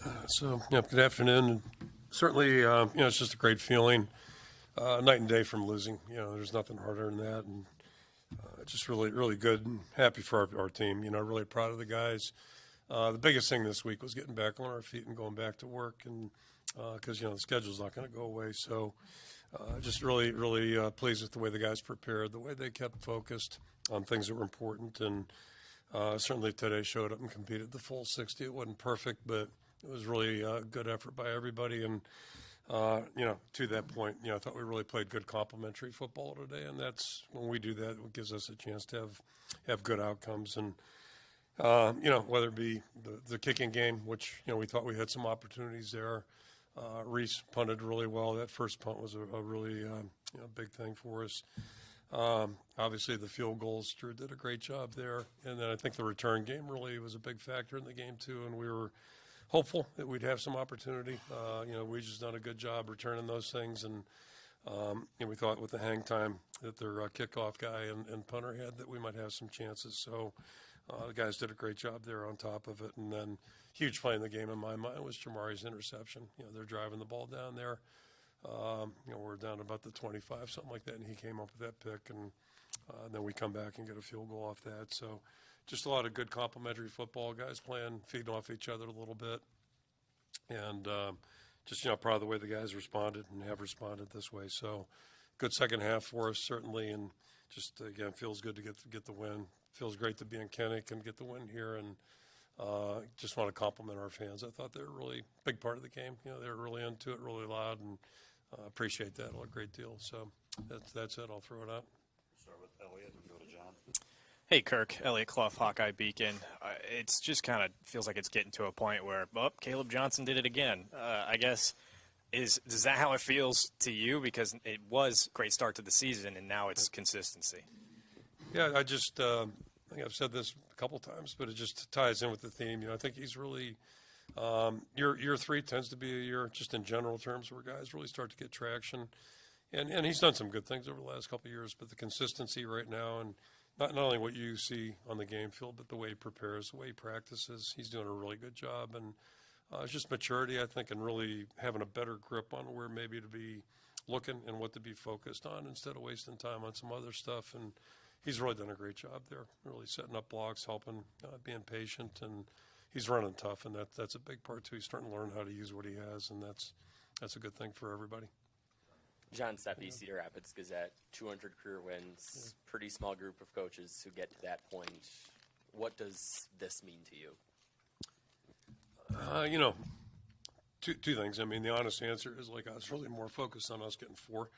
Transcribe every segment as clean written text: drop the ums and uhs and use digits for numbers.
Good afternoon. Certainly, it's just a great feeling, night and day from losing. There's nothing harder than that, and just really, really good and happy for our team. Really proud of the guys. The biggest thing this week was getting back on our feet and going back to work, and because the schedule's not going to go away. So, just really, really pleased with the way the guys prepared, the way they kept focused on things that were important, and certainly today showed up and competed the full 60. It wasn't perfect, but it was really a good effort by everybody. And, to that point, I thought we really played good complementary football today. And that's when we do that, it gives us a chance to have good outcomes. And, whether it be the kicking game, which, we thought we had some opportunities there. Reese punted really well. That first punt was a really big thing for us. Obviously, the field goals, Drew did a great job there. And then I think the return game really was a big factor in the game, too. And we were hopeful that we'd have some opportunity. We just done a good job returning those things. And we thought with the hang time that their kickoff guy and punter had that we might have some chances. So the guys did a great job there on top of it. And then huge play in the game in my mind was Jamari's interception. They're driving the ball down there. We're down about the 25, something like that, and he came up with that pick, and then we come back and get a field goal off that. So just a lot of good complementary football, guys playing, feeding off each other a little bit, and just, proud of the way the guys responded and have responded this way. So good second half for us, certainly, and just, again, feels good to get the win. Feels great to be in Kenneck and get the win here, and just want to compliment our fans. I thought they were a really big part of the game. They were really into it, really loud, and appreciate that a great deal. So that's it. I'll throw it out. Start with Elliot and go to John. Hey, Kirk. Elliot Clough, Hawkeye Beacon. It's just kind of feels like it's getting to a point where, Caleb Johnson did it again. I guess, is that how it feels to you? Because it was a great start to the season, and now it's consistency. Yeah, I think I've said this a couple times, but it just ties in with the theme. I think he's really year three tends to be a year, just in general terms, where guys really start to get traction. And he's done some good things over the last couple of years, but the consistency right now, and not only what you see on the game field, but the way he prepares, the way he practices, he's doing a really good job. And it's just maturity, I think, and really having a better grip on where maybe to be looking and what to be focused on instead of wasting time on some other stuff. And he's really done a great job there, really setting up blocks, helping, being patient, and he's running tough, and that's a big part too. He's starting to learn how to use what he has, and that's a good thing for everybody. John Steffi, Cedar Rapids Gazette, 200 career wins, pretty small group of coaches who get to that point. What does this mean to you? Two things. I mean, the honest answer is, I was really more focused on us getting 4.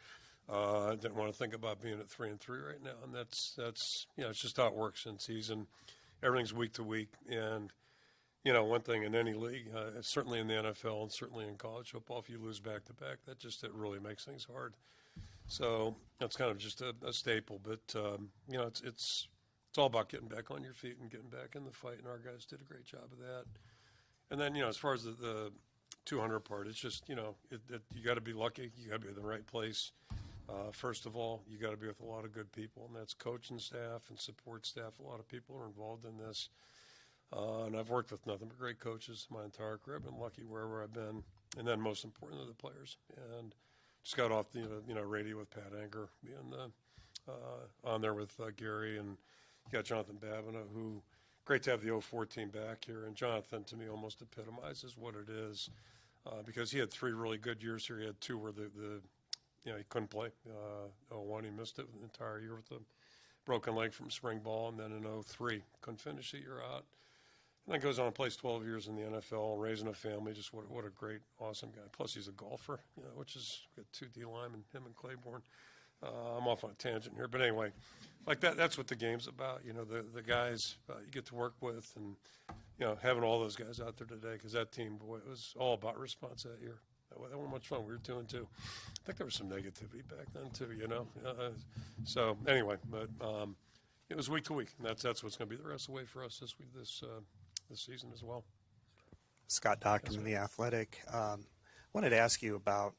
I didn't want to think about being at 3-3 right now, and that's it's just how it works in season. Everything's week to week, and one thing in any league, certainly in the NFL and certainly in college football, if you lose back-to-back, it really makes things hard. So that's kind of just a staple. But, it's all about getting back on your feet and getting back in the fight, and our guys did a great job of that. And then, as far as the 200 part, it's just, you got to be lucky. You got to be in the right place. First of all, you got to be with a lot of good people, and that's coaching staff and support staff. A lot of people are involved in this. And I've worked with nothing but great coaches my entire career. I've been lucky wherever I've been. And then most importantly, the players. And just got off the radio with Pat Anger, being on there with Gary, and you got Jonathan Babineau, who great to have the 04 team back here. And Jonathan, to me, almost epitomizes what it is, because he had 3 really good years here. He had 2 where he couldn't play. 01, he missed it the entire year with a broken leg from spring ball, and then in 03, couldn't finish the year out. And then goes on and plays 12 years in the NFL, raising a family. Just what a great, awesome guy. Plus, he's a golfer, which is got 2 D linemen, him and Claiborne. I'm off on a tangent here, but anyway, that's what the game's about. The guys you get to work with, and having all those guys out there today, because that team, boy, it was all about response that year. That wasn't much fun. We were 2-2. I think there was some negativity back then too. So anyway, but it was week to week, and that's what's going to be the rest of the way for us this week, this season as well. Scott Dockman, The Athletic. Wanted to ask you about,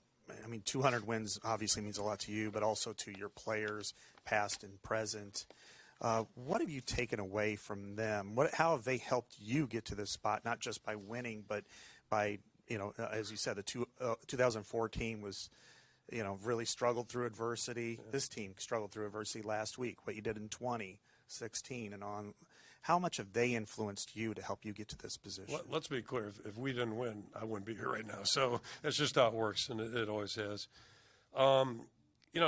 200 wins obviously means a lot to you, but also to your players, past and present. What have you taken away from them? How have they helped you get to this spot, not just by winning, but by, as you said, the 2004 team was, really struggled through adversity. Yeah. This team struggled through adversity last week, what you did in 2016 and on. How much have they influenced you to help you get to this position? Let's be clear. If we didn't win, I wouldn't be here right now. So that's just how it works, and it always has.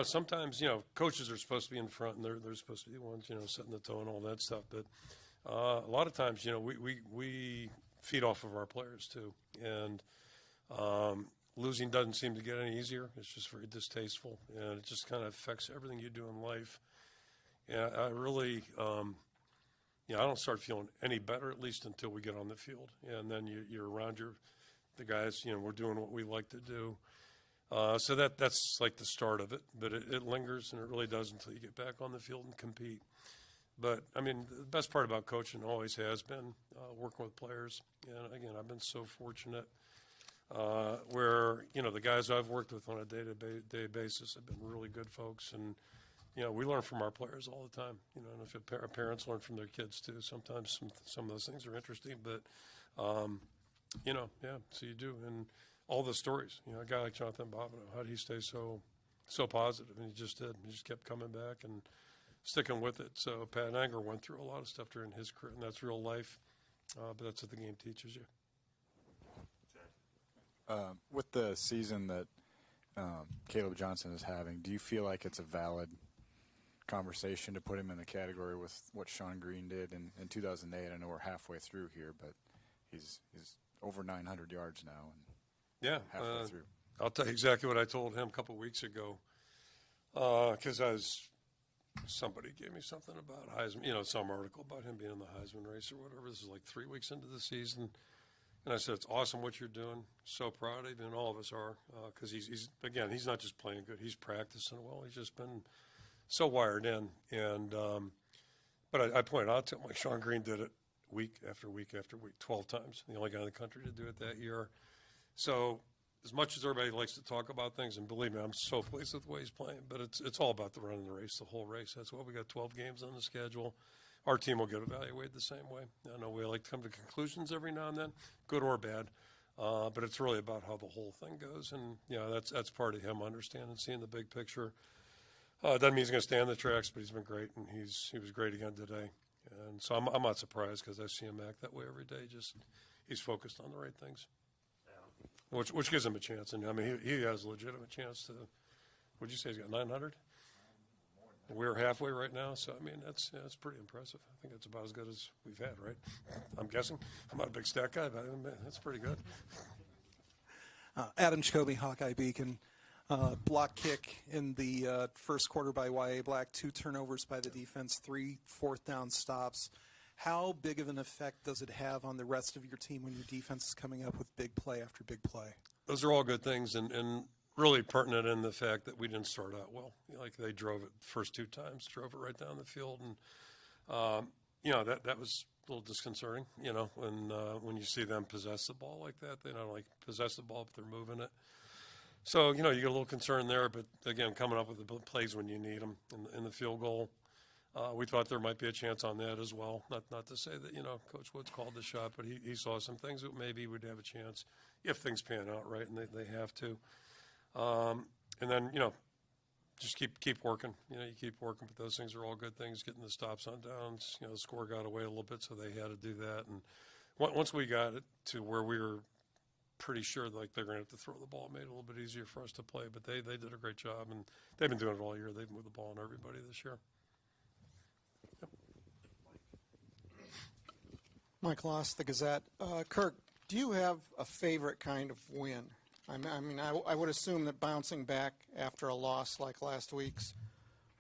Sometimes, coaches are supposed to be in front, and they're supposed to be the ones, setting the tone and all that stuff. But a lot of times, we feed off of our players too. And losing doesn't seem to get any easier. It's just very distasteful, and it just kind of affects everything you do in life. And I really, I don't start feeling any better, at least until we get on the field. And then you're around the guys, we're doing what we like to do. So that's like the start of it, but it lingers, and it really does until you get back on the field and compete. But, I mean, the best part about coaching always has been working with players. And, again, I've been so fortunate where, the guys I've worked with on a day-to-day basis have been really good folks. And, we learn from our players all the time. And if our parents learn from their kids too, sometimes some of those things are interesting. But, so you do. And all the stories, a guy like Jonathan Bobino, how did he stay so positive? And he just did. He just kept coming back and sticking with it. So Pat Anger went through a lot of stuff during his career, and that's real life. But that's what the game teaches you. With the season that Caleb Johnson is having, do you feel like it's a valid conversation to put him in the category with what Sean Green did in 2008? I know we're halfway through here, but he's over 900 yards now. And halfway through. I'll tell you exactly what I told him a couple of weeks ago, because somebody gave me something about Heisman, some article about him being in the Heisman race or whatever. This is like 3 weeks into the season. And I said, it's awesome what you're doing. So proud of you, and all of us are, because he's not just playing good. He's practicing well. He's just been so wired in. And but I pointed out to him, like Sean Green did it week after week after week, 12 times. The only guy in the country to do it that year. So as much as everybody likes to talk about things, and believe me, I'm so pleased with the way he's playing, but it's all about the run of the race, the whole race. That's why we got 12 games on the schedule. Our team will get evaluated the same way. I know we like to come to conclusions every now and then, good or bad, but it's really about how the whole thing goes. And, that's part of him understanding, seeing the big picture. Doesn't mean he's going to stay on the tracks, but he's been great, and he was great again today. And so I'm not surprised, because I see him act that way every day. Just he's focused on the right things. Which gives him a chance. And, I mean, he has a legitimate chance to – what'd you say, he's got 900? We're halfway right now, so, I mean, that's pretty impressive. I think that's about as good as we've had, right? I'm guessing. I'm not a big stat guy, but that's pretty good. Adam Jacoby, Hawkeye Beacon. Block kick in the first quarter by Y.A. Black, 2 turnovers by the defense, 3 fourth-down stops. How big of an effect does it have on the rest of your team when your defense is coming up with big play after big play? Those are all good things, and really pertinent in the fact that we didn't start out well. Like, they drove it the first 2 times, drove it right down the field, and that was a little disconcerting. When you see them possess the ball like that, they not only possess the ball, but they're moving it. So you get a little concern there, but again, coming up with the plays when you need them in the field goal. We thought there might be a chance on that as well. Not to say that, Coach Woods called the shot, but he saw some things that maybe would have a chance if things pan out right, and they have to. And then, just keep working. You keep working, but those things are all good things, getting the stops on downs. The score got away a little bit, so they had to do that. And once we got it to where we were pretty sure like they're going to have to throw the ball, it made it a little bit easier for us to play. But they did a great job, and they've been doing it all year. They've moved the ball on everybody this year. Mike Loss, the Gazette. Kirk, do you have a favorite kind of win? I would assume that bouncing back after a loss like last week's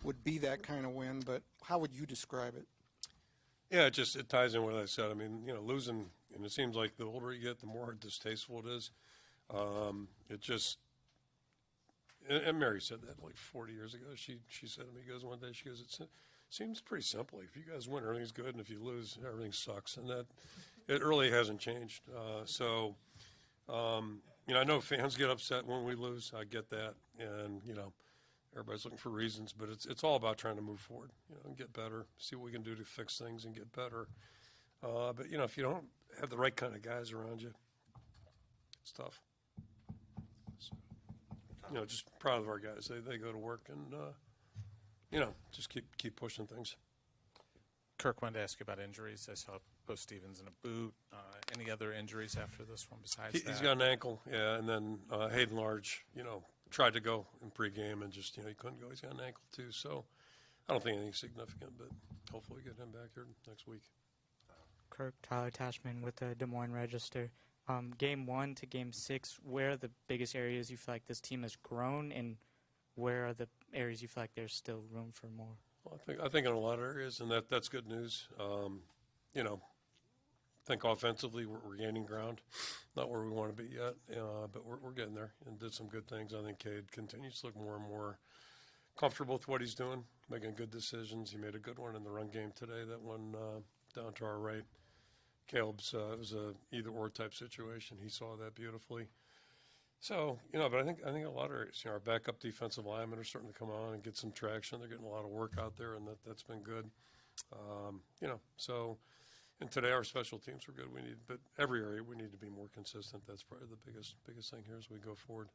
would be that kind of win, but how would you describe it? Yeah, it ties in with what I said. I mean, losing, and it seems like the older you get, the more distasteful it is. And Mary said that like 40 years ago. She said to me, one day, she goes, it seems pretty simple. If you guys win, everything's good, and if you lose, everything sucks. And that it really hasn't changed. I know fans get upset when we lose. I get that, and everybody's looking for reasons, but it's all about trying to move forward, and get better, see what we can do to fix things and get better. But, if you don't have the right kind of guys around you, it's tough. So, just proud of our guys. They go to work and, just keep pushing things. Kirk, wanted to ask you about injuries. I saw Bo Stevens in a boot. Any other injuries after this one besides that? He's got an ankle, yeah, and then Hayden Large, tried to go in pregame and just, he couldn't go. He's got an ankle too, so I don't think anything significant, but hopefully get him back here next week. Kirk, Tyler Tashman with the Des Moines Register. Game 1 to Game 6, where are the biggest areas you feel like this team has grown, and where are the areas you feel like there's still room for more? Well, I think in a lot of areas, and that's good news. I think offensively we're gaining ground, not where we want to be yet, but we're getting there and did some good things. I think Cade continues to look more and more comfortable with what he's doing, making good decisions. He made a good one in the run game today, that one down to our right. Caleb's it was a either-or type situation. He saw that beautifully. So, but I think a lot of areas, our backup defensive linemen are starting to come on and get some traction. They're getting a lot of work out there, and that's been good. And today our special teams were good. But every area we need to be more consistent. That's probably the biggest thing here as we go forward.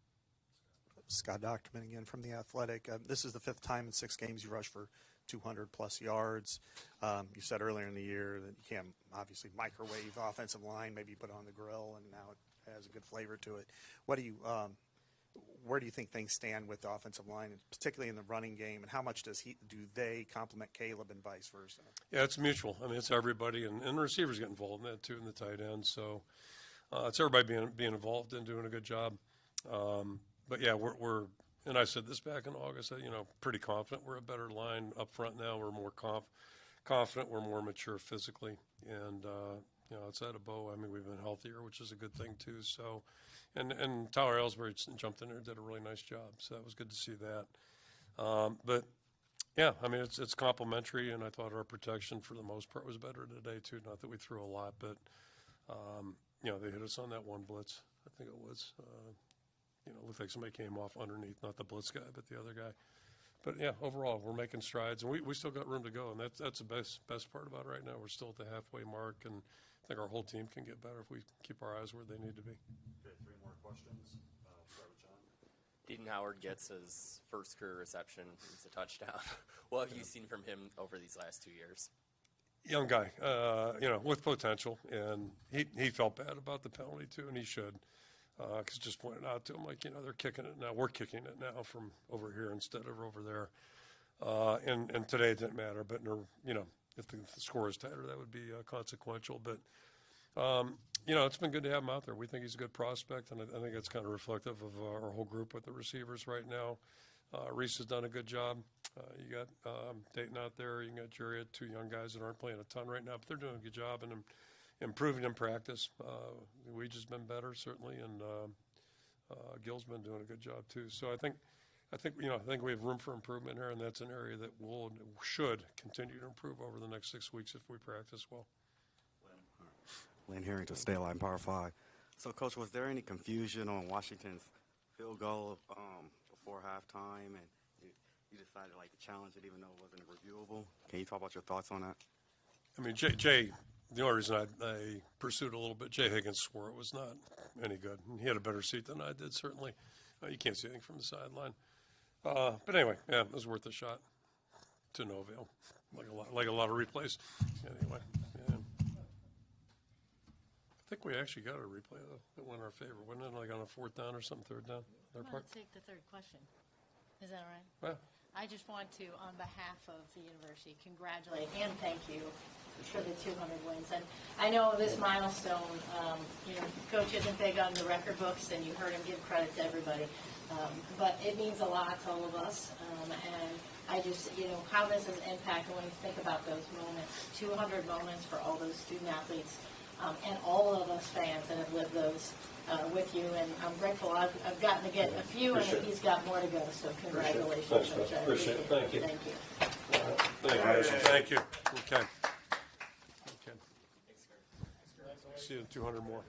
Scott Docterman again from The Athletic. This is the 5th time in 6 games you rushed for 200-plus yards. You said earlier in the year that you can't obviously microwave offensive line, maybe put it on the grill, and now it has a good flavor to it. Where do you think things stand with the offensive line, particularly in the running game, and how much do they complement Caleb and vice versa? Yeah, it's mutual. I mean, it's everybody, and the receivers get involved in that too, and the tight end. So it's everybody being involved and doing a good job. But yeah, we're and I said this back in August. Pretty confident we're a better line up front now. We're more confident. We're more mature physically, and outside of Bo, I mean, we've been healthier, which is a good thing too. So, and Tyler Ellsbury jumped in there and did a really nice job. So that was good to see that. But yeah, I mean, it's complimentary, and I thought our protection for the most part was better today too. Not that we threw a lot, but they hit us on that one blitz. I think it was. It looked like somebody came off underneath, not the blitz guy, but the other guy. But yeah, overall, we're making strides, and we still got room to go, and that's the best part about it right now. We're still at the halfway mark, and I think our whole team can get better if we keep our eyes where they need to be. Okay, 3 more questions. Start with John. Deaton Howard gets his first career reception. It's a touchdown. What have you seen from him over these last 2 years? Young guy, with potential, and he felt bad about the penalty too, and he should. Because just pointed out to him, they're kicking it now. We're kicking it now from over here instead of over there. And today it didn't matter. But, if the score is tighter, that would be consequential. But, it's been good to have him out there. We think he's a good prospect, and I think it's kind of reflective of our whole group with the receivers right now. Reese has done a good job. You got Dayton out there. You got Jerry, 2 young guys that aren't playing a ton right now, but they're doing a good job and improving in practice. We've just been better, certainly, and Gil's been doing a good job too. So I think we have room for improvement here, and that's an area that should continue to improve over the next 6 weeks if we practice well. Lynn Harrington, State Line, Power 5. So, Coach, was there any confusion on Washington's field goal before halftime, and you decided to challenge it even though it wasn't reviewable? Can you talk about your thoughts on that? I mean, Jay, the only reason I pursued a little bit, Jay Higgins swore it was not any good. He had a better seat than I did, certainly. You can't see anything from the sideline. But anyway, yeah, it was worth a shot to no avail, like a lot of replays. Anyway, yeah. I think we actually got a replay that went in our favor, wasn't it? Like on a 4th down or something, 3rd down. I'm going to take the 3rd question. Is that all right? Well, I just want to, on behalf of the university, congratulate and thank you for the 200 wins. And I know this milestone, Coach isn't big on the record books, and you heard him give credit to everybody. But it means a lot to all of us. And I just, how this has impacted when you think about those moments, 200 moments for all those student athletes, and all of us fans that have lived those with you. And I'm grateful I've gotten to get a few, and he's got more to go. So congratulations. Thanks, Coach. Appreciate it. Thank you. Thank you. Thank you. Okay. See you in 200 more.